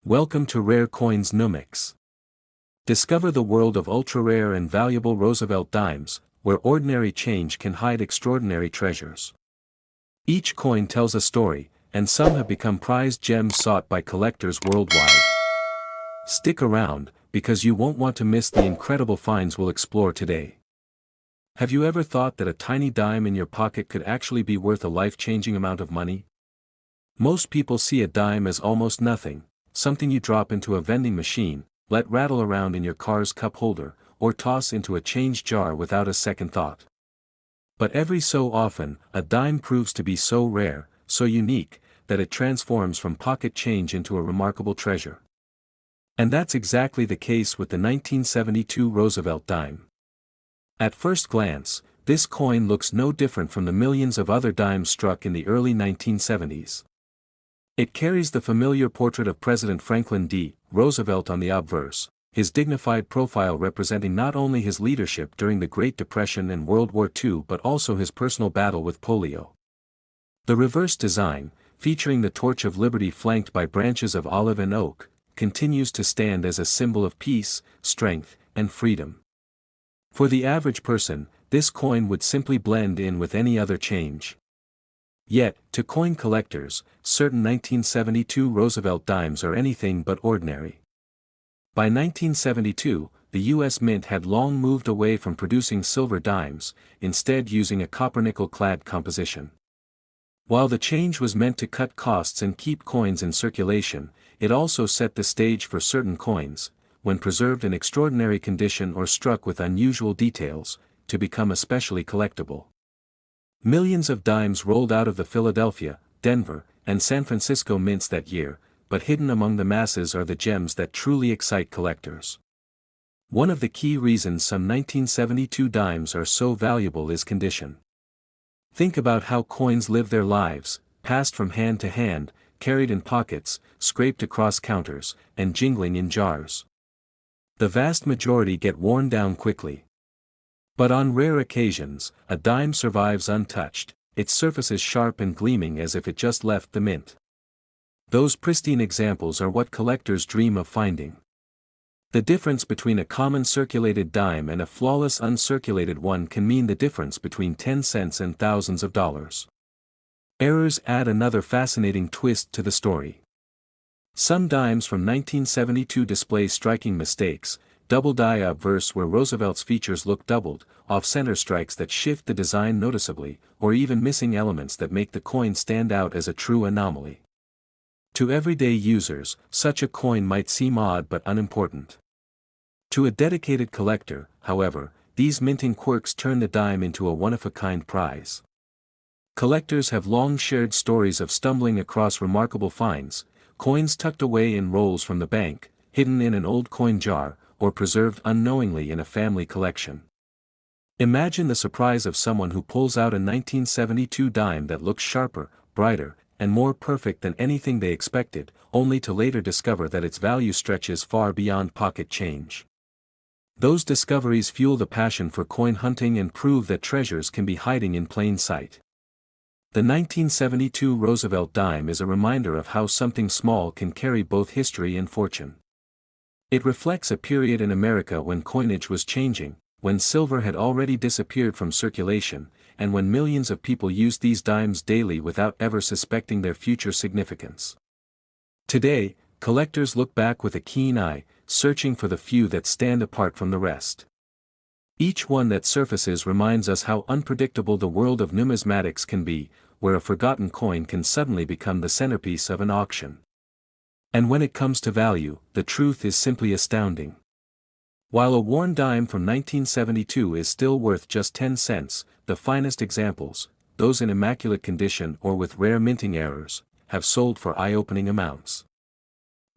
Welcome to Rare Coins Numix. Discover the world of ultra-rare and valuable Roosevelt dimes, where ordinary change can hide extraordinary treasures. Each coin tells a story, and some have become prized gems sought by collectors worldwide. Stick around, because you won't want to miss the incredible finds we'll explore today. Have you ever thought that a tiny dime in your pocket could actually be worth a life-changing amount of money? Most people see a dime as almost nothing, something you drop into a vending machine, let rattle around in your car's cup holder, or toss into a change jar without a second thought. But every so often, a dime proves to be so rare, so unique, that it transforms from pocket change into a remarkable treasure. And that's exactly the case with the 1972 Roosevelt dime. At first glance, this coin looks no different from the millions of other dimes struck in the early 1970s. It carries the familiar portrait of President Franklin D. Roosevelt on the obverse, his dignified profile representing not only his leadership during the Great Depression and World War II but also his personal battle with polio. The reverse design, featuring the Torch of Liberty flanked by branches of olive and oak, continues to stand as a symbol of peace, strength, and freedom. For the average person, this coin would simply blend in with any other change. Yet, to coin collectors, certain 1972 Roosevelt dimes are anything but ordinary. By 1972, the U.S. Mint had long moved away from producing silver dimes, instead using a copper-nickel-clad composition. While the change was meant to cut costs and keep coins in circulation, it also set the stage for certain coins, when preserved in extraordinary condition or struck with unusual details, to become especially collectible. Millions of dimes rolled out of the Philadelphia, Denver, and San Francisco mints that year, but hidden among the masses are the gems that truly excite collectors. One of the key reasons some 1972 dimes are so valuable is condition. Think about how coins live their lives, passed from hand to hand, carried in pockets, scraped across counters, and jingling in jars. The vast majority get worn down quickly. But on rare occasions, a dime survives untouched, its surface is sharp and gleaming as if it just left the mint. Those pristine examples are what collectors dream of finding. The difference between a common circulated dime and a flawless uncirculated one can mean the difference between 10 cents and thousands of dollars. Errors add another fascinating twist to the story. Some dimes from 1972 display striking mistakes: double die obverse where Roosevelt's features look doubled, off-center strikes that shift the design noticeably, or even missing elements that make the coin stand out as a true anomaly. To everyday users, such a coin might seem odd but unimportant. To a dedicated collector, however, these minting quirks turn the dime into a one-of-a-kind prize. Collectors have long shared stories of stumbling across remarkable finds, coins tucked away in rolls from the bank, hidden in an old coin jar, or preserved unknowingly in a family collection. Imagine the surprise of someone who pulls out a 1972 dime that looks sharper, brighter, and more perfect than anything they expected, only to later discover that its value stretches far beyond pocket change. Those discoveries fuel the passion for coin hunting and prove that treasures can be hiding in plain sight. The 1972 Roosevelt dime is a reminder of how something small can carry both history and fortune. It reflects a period in America when coinage was changing, when silver had already disappeared from circulation, and when millions of people used these dimes daily without ever suspecting their future significance. Today, collectors look back with a keen eye, searching for the few that stand apart from the rest. Each one that surfaces reminds us how unpredictable the world of numismatics can be, where a forgotten coin can suddenly become the centerpiece of an auction. And when it comes to value, the truth is simply astounding. While a worn dime from 1972 is still worth just 10 cents, the finest examples, those in immaculate condition or with rare minting errors, have sold for eye-opening amounts.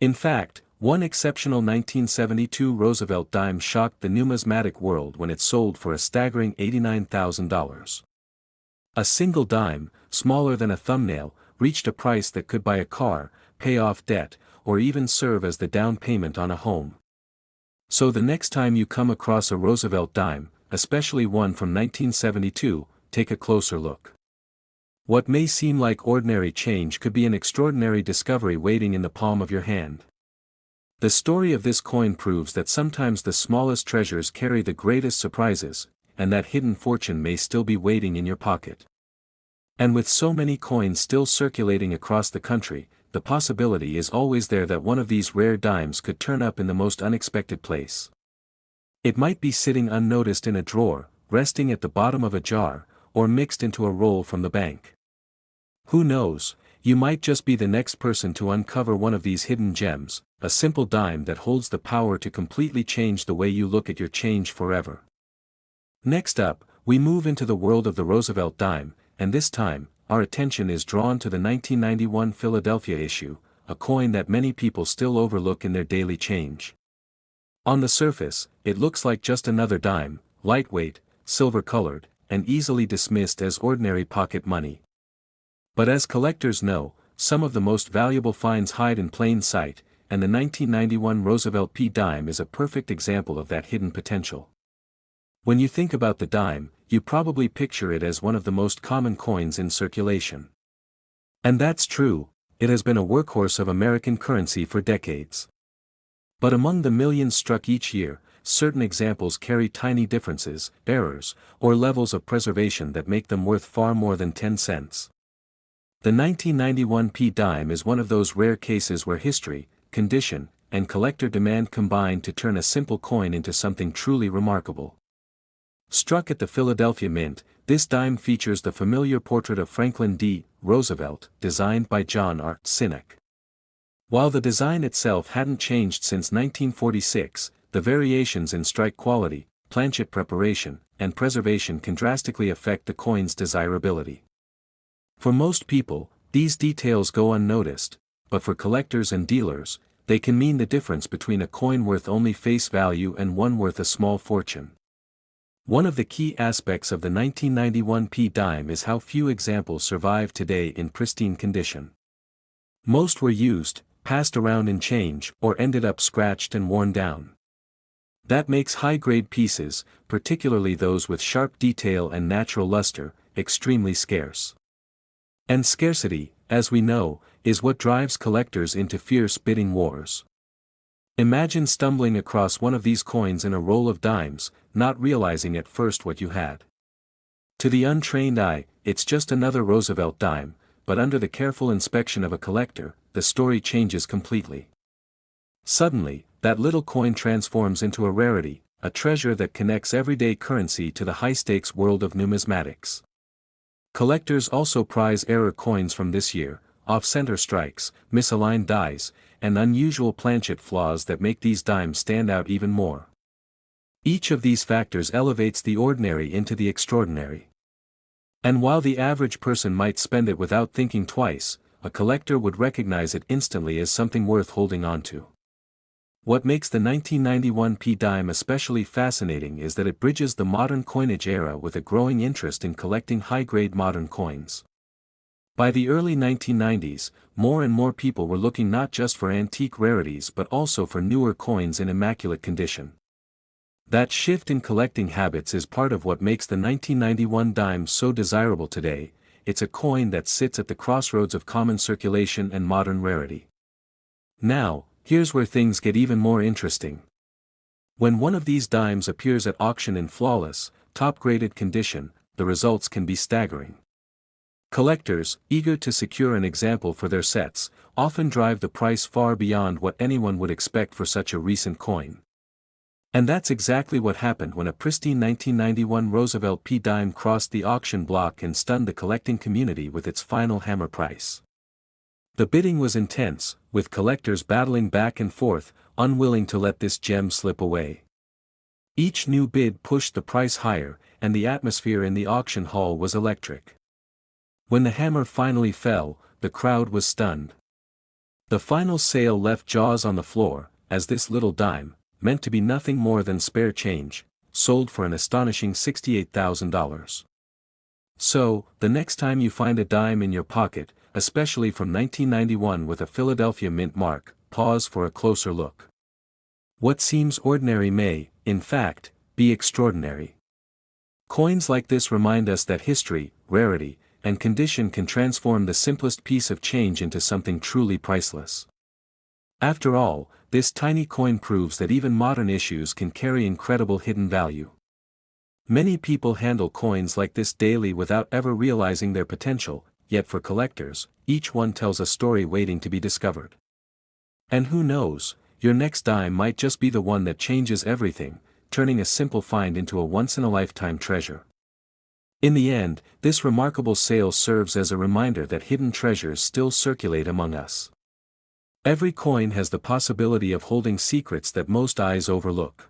In fact, one exceptional 1972 Roosevelt dime shocked the numismatic world when it sold for a staggering $89,000. A single dime, smaller than a thumbnail, reached a price that could buy a car, pay off debt, or even serve as the down payment on a home. So the next time you come across a Roosevelt dime, especially one from 1972, take a closer look. What may seem like ordinary change could be an extraordinary discovery waiting in the palm of your hand. The story of this coin proves that sometimes the smallest treasures carry the greatest surprises, and that hidden fortune may still be waiting in your pocket. And with so many coins still circulating across the country, the possibility is always there that one of these rare dimes could turn up in the most unexpected place. It might be sitting unnoticed in a drawer, resting at the bottom of a jar, or mixed into a roll from the bank. Who knows, you might just be the next person to uncover one of these hidden gems, a simple dime that holds the power to completely change the way you look at your change forever. Next up, we move into the world of the Roosevelt dime, and this time, our attention is drawn to the 1991 Philadelphia issue, a coin that many people still overlook in their daily change. On the surface, it looks like just another dime, lightweight, silver-colored, and easily dismissed as ordinary pocket money. But as collectors know, some of the most valuable finds hide in plain sight, and the 1991 Roosevelt P dime is a perfect example of that hidden potential. When you think about the dime, you probably picture it as one of the most common coins in circulation. And that's true, it has been a workhorse of American currency for decades. But among the millions struck each year, certain examples carry tiny differences, errors, or levels of preservation that make them worth far more than 10 cents. The 1991 P dime is one of those rare cases where history, condition, and collector demand combine to turn a simple coin into something truly remarkable. Struck at the Philadelphia Mint, this dime features the familiar portrait of Franklin D. Roosevelt, designed by John R. Sinek. While the design itself hadn't changed since 1946, the variations in strike quality, planchet preparation, and preservation can drastically affect the coin's desirability. For most people, these details go unnoticed, but for collectors and dealers, they can mean the difference between a coin worth only face value and one worth a small fortune. One of the key aspects of the 1991 P dime is how few examples survive today in pristine condition. Most were used, passed around in change, or ended up scratched and worn down. That makes high-grade pieces, particularly those with sharp detail and natural luster, extremely scarce. And scarcity, as we know, is what drives collectors into fierce bidding wars. Imagine stumbling across one of these coins in a roll of dimes, not realizing at first what you had. To the untrained eye, it's just another Roosevelt dime, but under the careful inspection of a collector, the story changes completely. Suddenly, that little coin transforms into a rarity, a treasure that connects everyday currency to the high-stakes world of numismatics. Collectors also prize error coins from this year, off-center strikes, misaligned dies, and unusual planchet flaws that make these dimes stand out even more. Each of these factors elevates the ordinary into the extraordinary. And while the average person might spend it without thinking twice, a collector would recognize it instantly as something worth holding on to. What makes the 1991 P dime especially fascinating is that it bridges the modern coinage era with a growing interest in collecting high-grade modern coins. By the early 1990s, more and more people were looking not just for antique rarities but also for newer coins in immaculate condition. That shift in collecting habits is part of what makes the 1991 dime so desirable today. It's a coin that sits at the crossroads of common circulation and modern rarity. Now, here's where things get even more interesting. When one of these dimes appears at auction in flawless, top-graded condition, the results can be staggering. Collectors, eager to secure an example for their sets, often drive the price far beyond what anyone would expect for such a recent coin. And that's exactly what happened when a pristine 1991 Roosevelt P dime crossed the auction block and stunned the collecting community with its final hammer price. The bidding was intense, with collectors battling back and forth, unwilling to let this gem slip away. Each new bid pushed the price higher, and the atmosphere in the auction hall was electric. When the hammer finally fell, the crowd was stunned. The final sale left jaws on the floor, as this little dime, meant to be nothing more than spare change, sold for an astonishing $68,000. So, the next time you find a dime in your pocket, especially from 1991 with a Philadelphia Mint mark, pause for a closer look. What seems ordinary may, in fact, be extraordinary. Coins like this remind us that history, rarity, and condition can transform the simplest piece of change into something truly priceless. After all, this tiny coin proves that even modern issues can carry incredible hidden value. Many people handle coins like this daily without ever realizing their potential, yet for collectors, each one tells a story waiting to be discovered. And who knows, your next dime might just be the one that changes everything, turning a simple find into a once-in-a-lifetime treasure. In the end, this remarkable sale serves as a reminder that hidden treasures still circulate among us. Every coin has the possibility of holding secrets that most eyes overlook.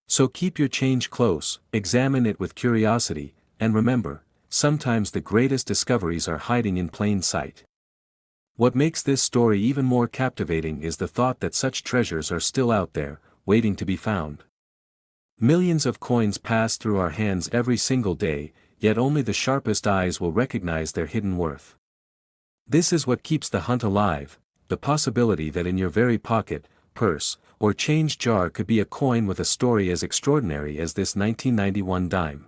So keep your change close, examine it with curiosity, and remember, sometimes the greatest discoveries are hiding in plain sight. What makes this story even more captivating is the thought that such treasures are still out there, waiting to be found. Millions of coins pass through our hands every single day, yet only the sharpest eyes will recognize their hidden worth. This is what keeps the hunt alive, the possibility that in your very pocket, purse, or change jar could be a coin with a story as extraordinary as this 1991 dime.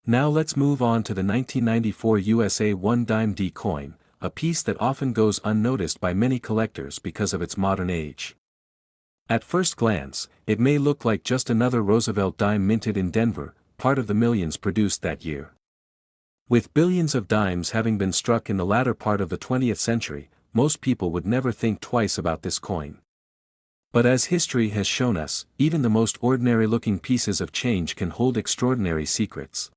Now let's move on to the 1994 USA 1 dime D coin, a piece that often goes unnoticed by many collectors because of its modern age. At first glance, it may look like just another Roosevelt dime minted in Denver, part of the millions produced that year. With billions of dimes having been struck in the latter part of the 20th century, most people would never think twice about this coin. But as history has shown us, even the most ordinary-looking pieces of change can hold extraordinary secrets.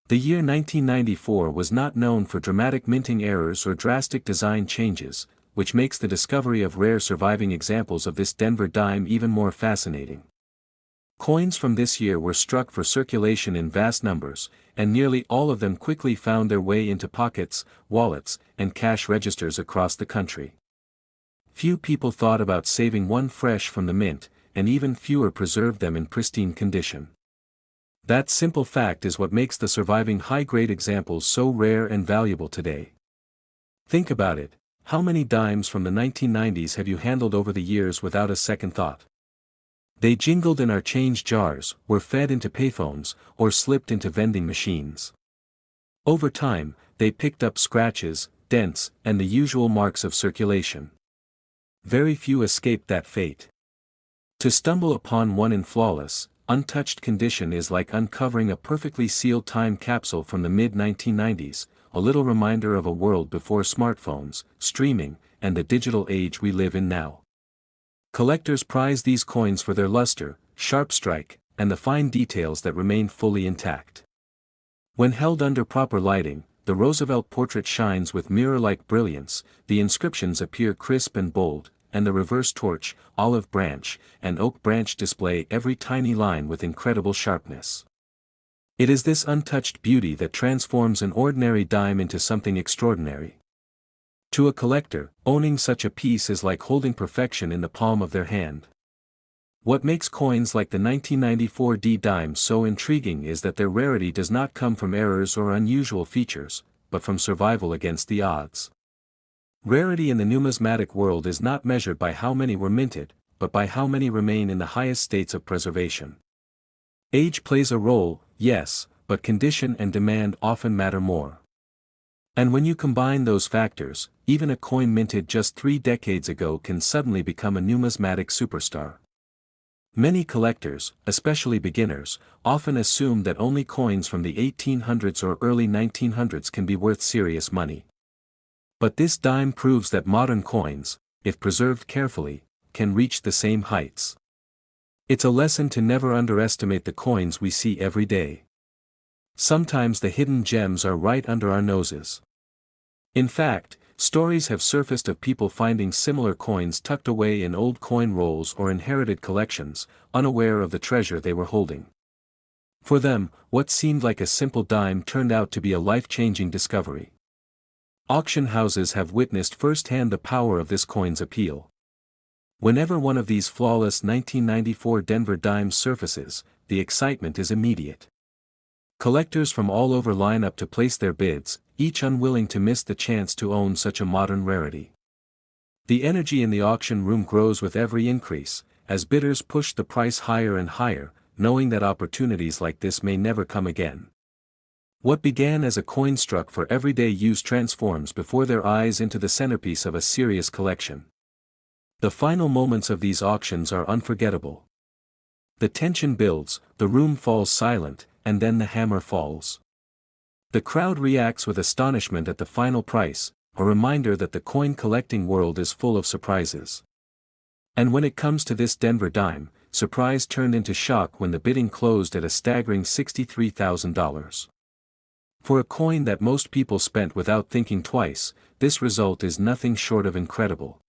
The year 1994 was not known for dramatic minting errors or drastic design changes, which makes the discovery of rare surviving examples of this Denver dime even more fascinating. Coins from this year were struck for circulation in vast numbers, and nearly all of them quickly found their way into pockets, wallets, and cash registers across the country. Few people thought about saving one fresh from the mint, and even fewer preserved them in pristine condition. That simple fact is what makes the surviving high-grade examples so rare and valuable today. Think about it, how many dimes from the 1990s have you handled over the years without a second thought? They jingled in our change jars, were fed into payphones, or slipped into vending machines. Over time, they picked up scratches, dents, and the usual marks of circulation. Very few escaped that fate. To stumble upon one in flawless, untouched condition is like uncovering a perfectly sealed time capsule from the mid-1990s, a little reminder of a world before smartphones, streaming, and the digital age we live in now. Collectors prize these coins for their luster, sharp strike, and the fine details that remain fully intact. When held under proper lighting, the Roosevelt portrait shines with mirror-like brilliance, the inscriptions appear crisp and bold, and the reverse torch, olive branch, and oak branch display every tiny line with incredible sharpness. It is this untouched beauty that transforms an ordinary dime into something extraordinary. To a collector, owning such a piece is like holding perfection in the palm of their hand. What makes coins like the 1994 D dime so intriguing is that their rarity does not come from errors or unusual features, but from survival against the odds. Rarity in the numismatic world is not measured by how many were minted, but by how many remain in the highest states of preservation. Age plays a role, yes, but condition and demand often matter more. And when you combine those factors, even a coin minted just 3 decades ago can suddenly become a numismatic superstar. Many collectors, especially beginners, often assume that only coins from the 1800s or early 1900s can be worth serious money. But this dime proves that modern coins, if preserved carefully, can reach the same heights. It's a lesson to never underestimate the coins we see every day. Sometimes the hidden gems are right under our noses. In fact, stories have surfaced of people finding similar coins tucked away in old coin rolls or inherited collections, unaware of the treasure they were holding. For them, what seemed like a simple dime turned out to be a life-changing discovery. Auction houses have witnessed firsthand the power of this coin's appeal. Whenever one of these flawless 1994 Denver dimes surfaces, the excitement is immediate. Collectors from all over line up to place their bids, each unwilling to miss the chance to own such a modern rarity. The energy in the auction room grows with every increase, as bidders push the price higher and higher, knowing that opportunities like this may never come again. What began as a coin struck for everyday use transforms before their eyes into the centerpiece of a serious collection. The final moments of these auctions are unforgettable. The tension builds, the room falls silent, and then the hammer falls. The crowd reacts with astonishment at the final price, a reminder that the coin collecting world is full of surprises. And when it comes to this Denver dime, surprise turned into shock when the bidding closed at a staggering $63,000. For a coin that most people spent without thinking twice, this result is nothing short of incredible.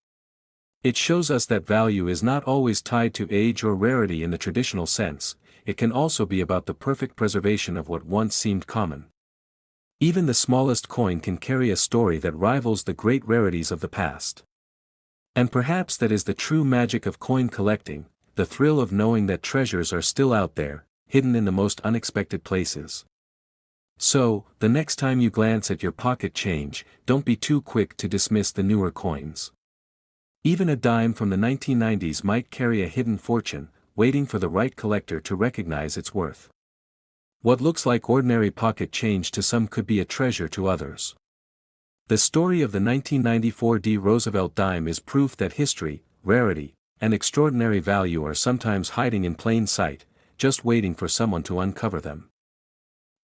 It shows us that value is not always tied to age or rarity in the traditional sense, it can also be about the perfect preservation of what once seemed common. Even the smallest coin can carry a story that rivals the great rarities of the past. And perhaps that is the true magic of coin collecting, the thrill of knowing that treasures are still out there, hidden in the most unexpected places. So, the next time you glance at your pocket change, don't be too quick to dismiss the newer coins. Even a dime from the 1990s might carry a hidden fortune, waiting for the right collector to recognize its worth. What looks like ordinary pocket change to some could be a treasure to others. The story of the 1994 Roosevelt dime is proof that history, rarity, and extraordinary value are sometimes hiding in plain sight, just waiting for someone to uncover them.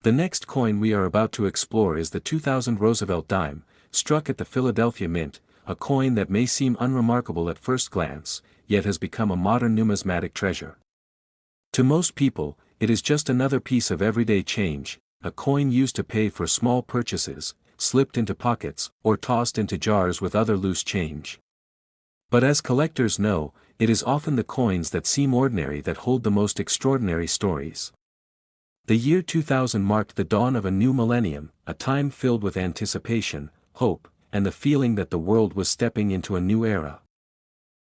The next coin we are about to explore is the 2000 Roosevelt dime, struck at the Philadelphia Mint, a coin that may seem unremarkable at first glance, yet has become a modern numismatic treasure. To most people, it is just another piece of everyday change, a coin used to pay for small purchases, slipped into pockets, or tossed into jars with other loose change. But as collectors know, it is often the coins that seem ordinary that hold the most extraordinary stories. The year 2000 marked the dawn of a new millennium, a time filled with anticipation, hope, and the feeling that the world was stepping into a new era.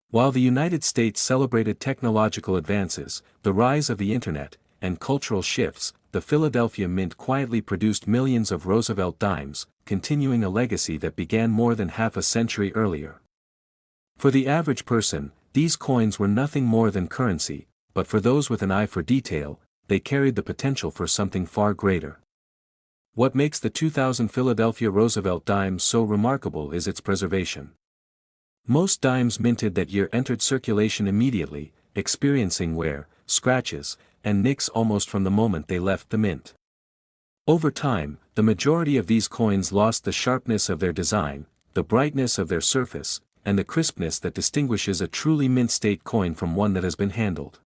While the United States celebrated technological advances, the rise of the internet, and cultural shifts, the Philadelphia Mint quietly produced millions of Roosevelt dimes, continuing a legacy that began more than half a century earlier. For the average person, these coins were nothing more than currency, but for those with an eye for detail, they carried the potential for something far greater. What makes the 2000 Philadelphia Roosevelt dime so remarkable is its preservation. Most dimes minted that year entered circulation immediately, experiencing wear, scratches, and nicks almost from the moment they left the mint. Over time, the majority of these coins lost the sharpness of their design, the brightness of their surface, and the crispness that distinguishes a truly mint-state coin from one that has been handled.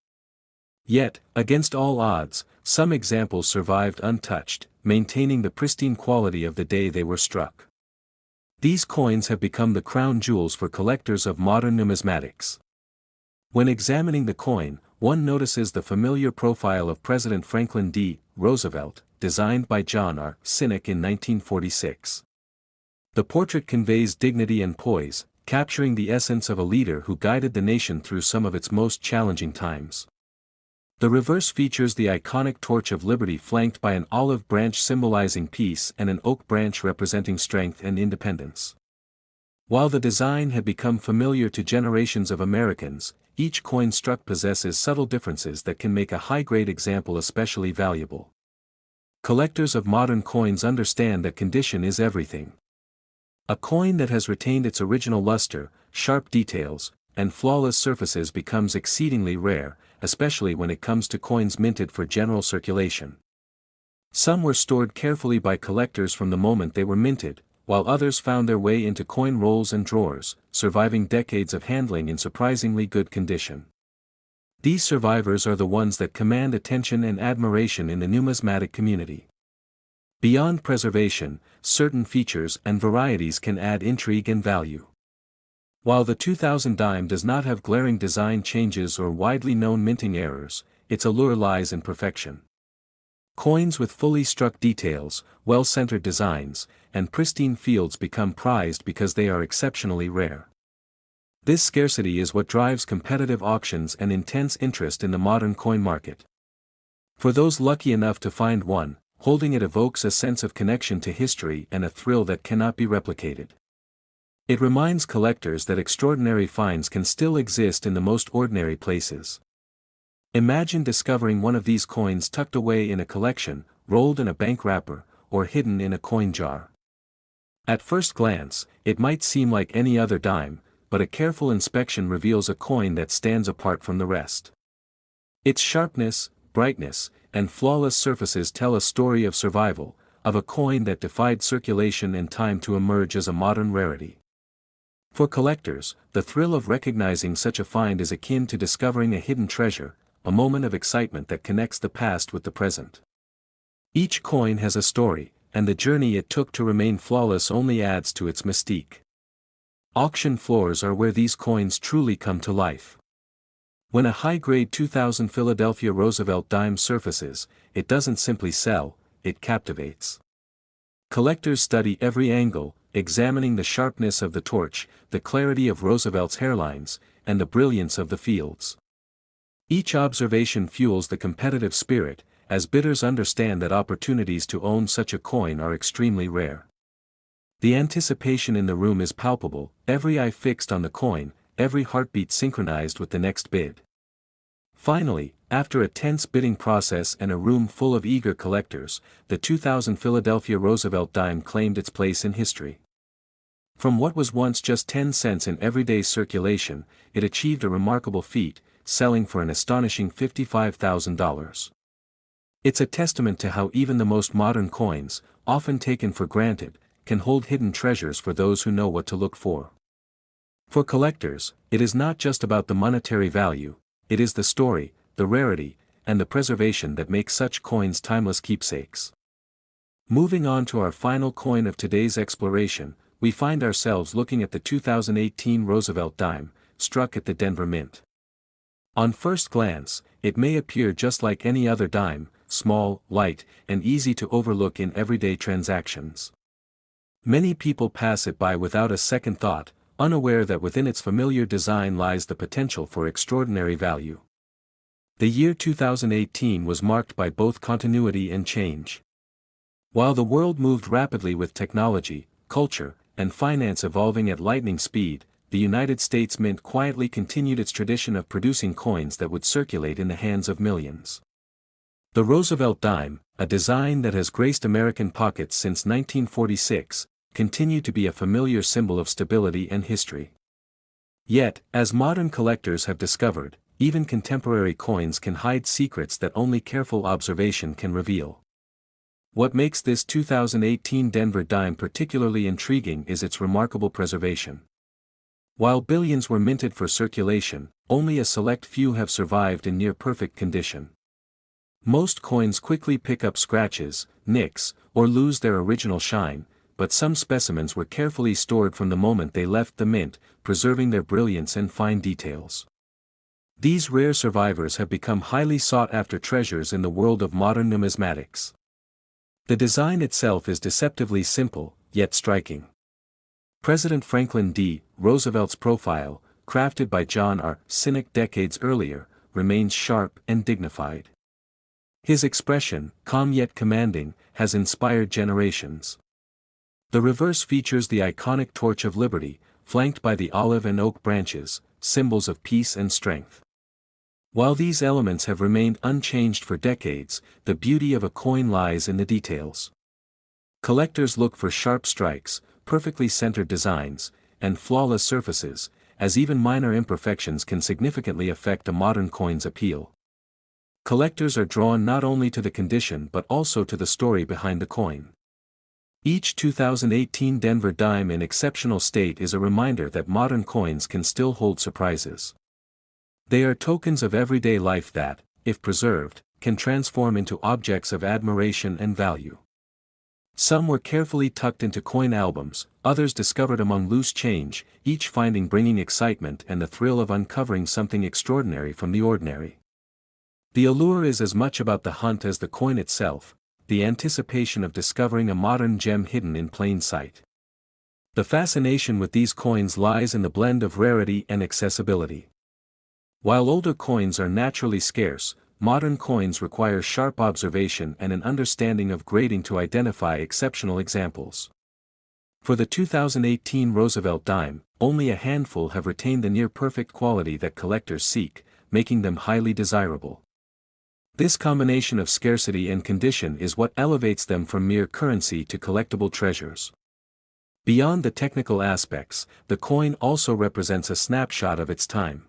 Yet, against all odds, some examples survived untouched, maintaining the pristine quality of the day they were struck. These coins have become the crown jewels for collectors of modern numismatics. When examining the coin, one notices the familiar profile of President Franklin D. Roosevelt, designed by John R. Sinek in 1946. The portrait conveys dignity and poise, capturing the essence of a leader who guided the nation through some of its most challenging times. The reverse features the iconic Torch of Liberty flanked by an olive branch symbolizing peace and an oak branch representing strength and independence. While the design had become familiar to generations of Americans, each coin struck possesses subtle differences that can make a high-grade example especially valuable. Collectors of modern coins understand that condition is everything. A coin that has retained its original luster, sharp details, and flawless surfaces becomes exceedingly rare, especially when it comes to coins minted for general circulation. Some were stored carefully by collectors from the moment they were minted, while others found their way into coin rolls and drawers, surviving decades of handling in surprisingly good condition. These survivors are the ones that command attention and admiration in the numismatic community. Beyond preservation, certain features and varieties can add intrigue and value. While the 2000 dime does not have glaring design changes or widely known minting errors, its allure lies in perfection. Coins with fully struck details, well-centered designs, and pristine fields become prized because they are exceptionally rare. This scarcity is what drives competitive auctions and intense interest in the modern coin market. For those lucky enough to find one, holding it evokes a sense of connection to history and a thrill that cannot be replicated. It reminds collectors that extraordinary finds can still exist in the most ordinary places. Imagine discovering one of these coins tucked away in a collection, rolled in a bank wrapper, or hidden in a coin jar. At first glance, it might seem like any other dime, but a careful inspection reveals a coin that stands apart from the rest. Its sharpness, brightness, and flawless surfaces tell a story of survival, of a coin that defied circulation and time to emerge as a modern rarity. For collectors, the thrill of recognizing such a find is akin to discovering a hidden treasure, a moment of excitement that connects the past with the present. Each coin has a story, and the journey it took to remain flawless only adds to its mystique. Auction floors are where these coins truly come to life. When a high-grade 2000 Philadelphia Roosevelt dime surfaces, it doesn't simply sell, it captivates. Collectors study every angle, examining the sharpness of the torch, the clarity of Roosevelt's hairlines, and the brilliance of the fields. Each observation fuels the competitive spirit, as bidders understand that opportunities to own such a coin are extremely rare. The anticipation in the room is palpable, every eye fixed on the coin, every heartbeat synchronized with the next bid. Finally, after a tense bidding process and a room full of eager collectors, the 2000 Philadelphia Roosevelt dime claimed its place in history. From what was once just 10 cents in everyday circulation, it achieved a remarkable feat, selling for an astonishing $55,000. It's a testament to how even the most modern coins, often taken for granted, can hold hidden treasures for those who know what to look for. For collectors, it is not just about the monetary value, it is the story, the rarity, and the preservation that make such coins timeless keepsakes. Moving on to our final coin of today's exploration, we find ourselves looking at the 2018 Roosevelt dime, struck at the Denver Mint. On first glance, it may appear just like any other dime, small, light, and easy to overlook in everyday transactions. Many people pass it by without a second thought, unaware that within its familiar design lies the potential for extraordinary value. The year 2018 was marked by both continuity and change. While the world moved rapidly with technology, culture, and finance evolving at lightning speed, the United States Mint quietly continued its tradition of producing coins that would circulate in the hands of millions. The Roosevelt dime, a design that has graced American pockets since 1946, continued to be a familiar symbol of stability and history. Yet, as modern collectors have discovered, even contemporary coins can hide secrets that only careful observation can reveal. What makes this 2018 Denver dime particularly intriguing is its remarkable preservation. While billions were minted for circulation, only a select few have survived in near-perfect condition. Most coins quickly pick up scratches, nicks, or lose their original shine, but some specimens were carefully stored from the moment they left the mint, preserving their brilliance and fine details. These rare survivors have become highly sought-after treasures in the world of modern numismatics. The design itself is deceptively simple, yet striking. President Franklin D. Roosevelt's profile, crafted by John R. Cinnock decades earlier, remains sharp and dignified. His expression, calm yet commanding, has inspired generations. The reverse features the iconic Torch of Liberty, flanked by the olive and oak branches, symbols of peace and strength. While these elements have remained unchanged for decades, the beauty of a coin lies in the details. Collectors look for sharp strikes, perfectly centered designs, and flawless surfaces, as even minor imperfections can significantly affect a modern coin's appeal. Collectors are drawn not only to the condition but also to the story behind the coin. Each 2018 Denver dime in exceptional state is a reminder that modern coins can still hold surprises. They are tokens of everyday life that, if preserved, can transform into objects of admiration and value. Some were carefully tucked into coin albums, others discovered among loose change, each finding bringing excitement and the thrill of uncovering something extraordinary from the ordinary. The allure is as much about the hunt as the coin itself, the anticipation of discovering a modern gem hidden in plain sight. The fascination with these coins lies in the blend of rarity and accessibility. While older coins are naturally scarce, modern coins require sharp observation and an understanding of grading to identify exceptional examples. For the 2018 Roosevelt dime, only a handful have retained the near-perfect quality that collectors seek, making them highly desirable. This combination of scarcity and condition is what elevates them from mere currency to collectible treasures. Beyond the technical aspects, the coin also represents a snapshot of its time.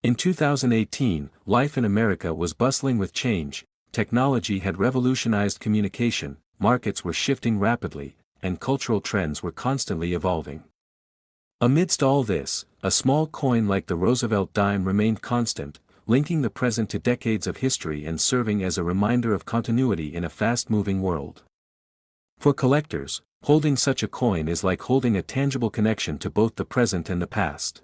In 2018, life in America was bustling with change, technology had revolutionized communication, markets were shifting rapidly, and cultural trends were constantly evolving. Amidst all this, a small coin like the Roosevelt dime remained constant, linking the present to decades of history and serving as a reminder of continuity in a fast-moving world. For collectors, holding such a coin is like holding a tangible connection to both the present and the past.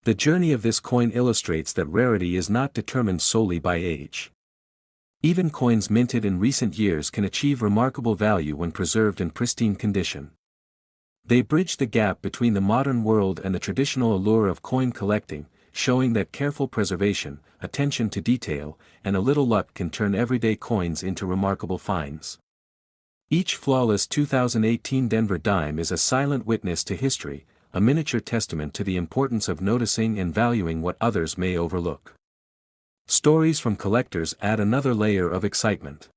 The journey of this coin illustrates that rarity is not determined solely by age. Even coins minted in recent years can achieve remarkable value when preserved in pristine condition. They bridge the gap between the modern world and the traditional allure of coin collecting, showing that careful preservation, attention to detail, and a little luck can turn everyday coins into remarkable finds. Each flawless 2018 Denver dime is a silent witness to history, a miniature testament to the importance of noticing and valuing what others may overlook. Stories from collectors add another layer of excitement.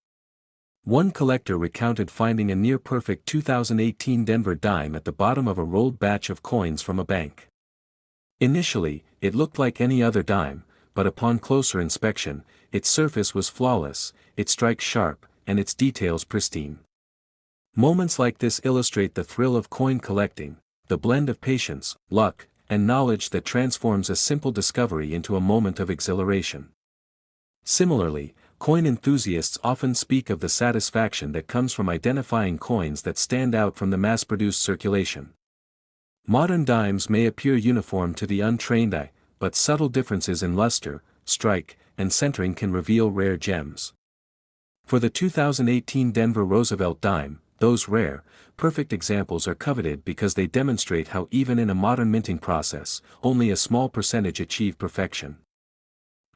One collector recounted finding a near-perfect 2018 Denver dime at the bottom of a rolled batch of coins from a bank. Initially, it looked like any other dime, but upon closer inspection, its surface was flawless, its strike sharp, and its details pristine. Moments like this illustrate the thrill of coin collecting, the blend of patience, luck, and knowledge that transforms a simple discovery into a moment of exhilaration. Similarly, coin enthusiasts often speak of the satisfaction that comes from identifying coins that stand out from the mass-produced circulation. Modern dimes may appear uniform to the untrained eye, but subtle differences in luster, strike, and centering can reveal rare gems. For the 2018 Denver Roosevelt dime, those rare, perfect examples are coveted because they demonstrate how even in a modern minting process, only a small percentage achieve perfection.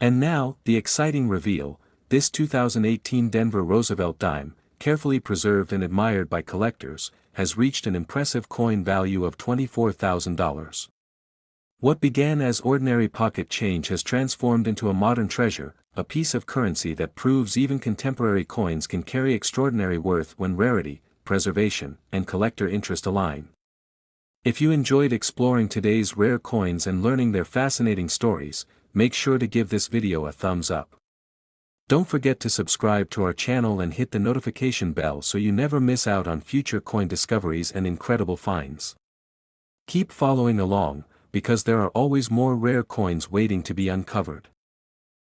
And now, the exciting reveal: this 2018 Denver Roosevelt dime, carefully preserved and admired by collectors, has reached an impressive coin value of $24,000. What began as ordinary pocket change has transformed into a modern treasure, a piece of currency that proves even contemporary coins can carry extraordinary worth when rarity, preservation, and collector interest align. If you enjoyed exploring today's rare coins and learning their fascinating stories, make sure to give this video a thumbs up. Don't forget to subscribe to our channel and hit the notification bell so you never miss out on future coin discoveries and incredible finds. Keep following along, because there are always more rare coins waiting to be uncovered.